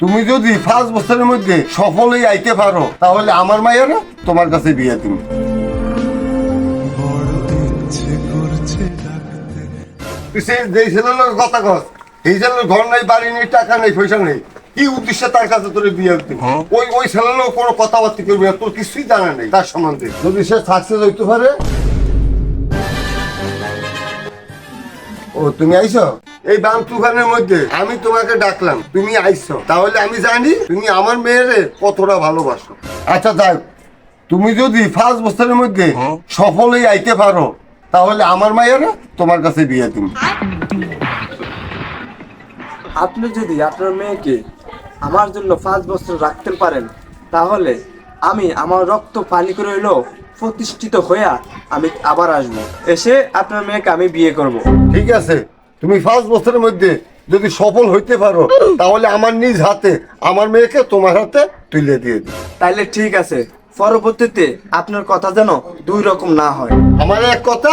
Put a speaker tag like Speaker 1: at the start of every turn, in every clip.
Speaker 1: তুমি যদি 5 বছরের মধ্যে সফলই আইতে পারো তাহলে আমার মায়েরা তোমার কাছে বিয়ে দিন। কথা কস এই ছেলের ঘর নাই, বাড়ি নেই, টাকা নেই, পয়সা নেই, কি উদ্দেশ্যে তার কাছে তোর বিয়ে দিন? ওই ছেলের কোনো কথাবার্তা করবি না, তোর কিছুই জানা নেই তার সম্বন্ধে। যদি সে সাকসেস হইতে পারে। ও তুমি আইছো এই বাম তুফানের মধ্যে, আমি তোমাকে ডাকলাম, তুমি আইছো, তাহলে আমি জানি তুমি আমার মেয়েরে কতটা ভালোবাসো। আচ্ছা যাই, তুমি যদি 5 বছরের মধ্যে সফলই আইতে পারো তাহলে আমার মায়েরা তোমার কাছে বিয়ে দিন।
Speaker 2: আপনি যদি আপনার মেয়েকে আমার জন্য 5 বছর রাখতে পারেন তাহলে আমি আমার রক্ত পানি করে হইলেও প্রতিষ্ঠিত হইয়া আমি আবার আসবো, এসে আপনার মেয়েকে আমি বিয়ে করব।
Speaker 1: ঠিক আছে, তুমি 5 বছরের মধ্যে যদি সফল হইতে পারো তাহলে আমার নিজ হাতে আমার মেয়েকে তোমার হাতে তুলে দিয়ে দিই।
Speaker 2: তাইলে ঠিক আছে, পরবর্তীতে আপনার কথা যেন 2 রকম না হয়।
Speaker 1: আমার এক কথা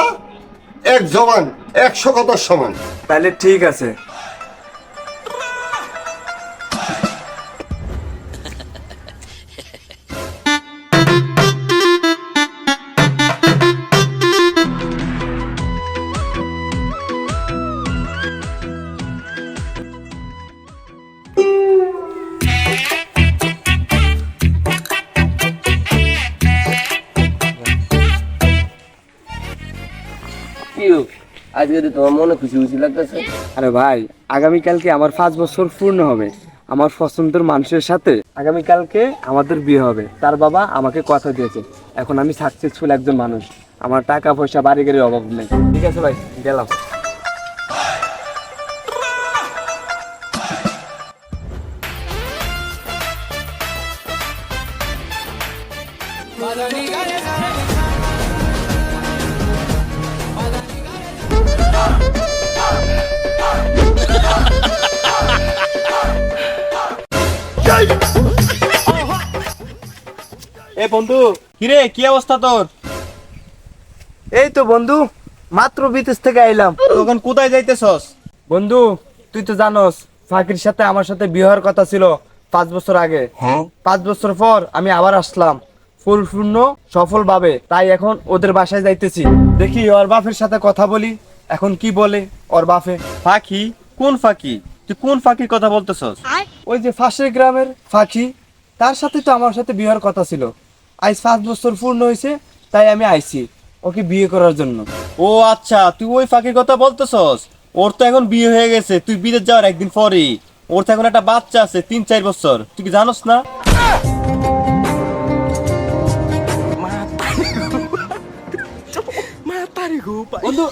Speaker 1: এক জবান 100 কথার সমান।
Speaker 2: তাইলে ঠিক আছে।
Speaker 3: আজকে তোমার মনে খুশি খুশি লাগতেছে?
Speaker 2: আরে ভাই, আগামীকালকে আমার 5 বছর পূর্ণ হবে। আমার পছন্দের মানুষের সাথে আগামীকালকে আমাদের বিয়ে হবে। তার বাবা আমাকে কথা দিয়েছে। এখন আমি সাকসেসফুল একজন মানুষ, আমার টাকা পয়সা বাড়ি গাড়ির অভাব নেই। ঠিক আছে ভাই, গেলাম।
Speaker 4: এ বন্ধু, কিরে কি অবস্থা তোর?
Speaker 2: এই তো বন্ধু, মাত্র বিদেশ থেকে আইলাম।
Speaker 4: তখন কোথায় যাইতেছস?
Speaker 2: বন্ধু, তুই তো জানোস ফাকির সাথে আমার সাথে বিয়ে হওয়ার কথা ছিল 5 বছর আগে। 5 বছর পর আমি আবার আসলাম পূর্ণ সফল ভাবে। তাই এখন ওদের বাসায় যাইতেছি, দেখি ওর বাপের সাথে কথা বলি এখন কি বলে ওর বাপে।
Speaker 4: ফাঁকি? কোন ফাঁকি? তুই কোন ফাঁকির কথা বলতেছস?
Speaker 2: ওই যে পাশের গ্রামের ফাঁকি, তার সাথে তো আমার সাথে বিয়ে হওয়ার কথা ছিল। আজ 5 বছর পূর্ণ হয়েছে, তাই আমি আইছি ওকে বিয়ে করার জন্য।
Speaker 4: ও আচ্ছা, তুই ওই ফাঁকির কথা বলতেছস। ওর তো এখন বিয়ে হয়ে গেছে, তুই বিদেশ যাওয়ার একদিন পরেই। ওর তো এখন একটা বাচ্চা আছে 3-4 বছর, তুই কি জানোস না?
Speaker 2: বন্ধু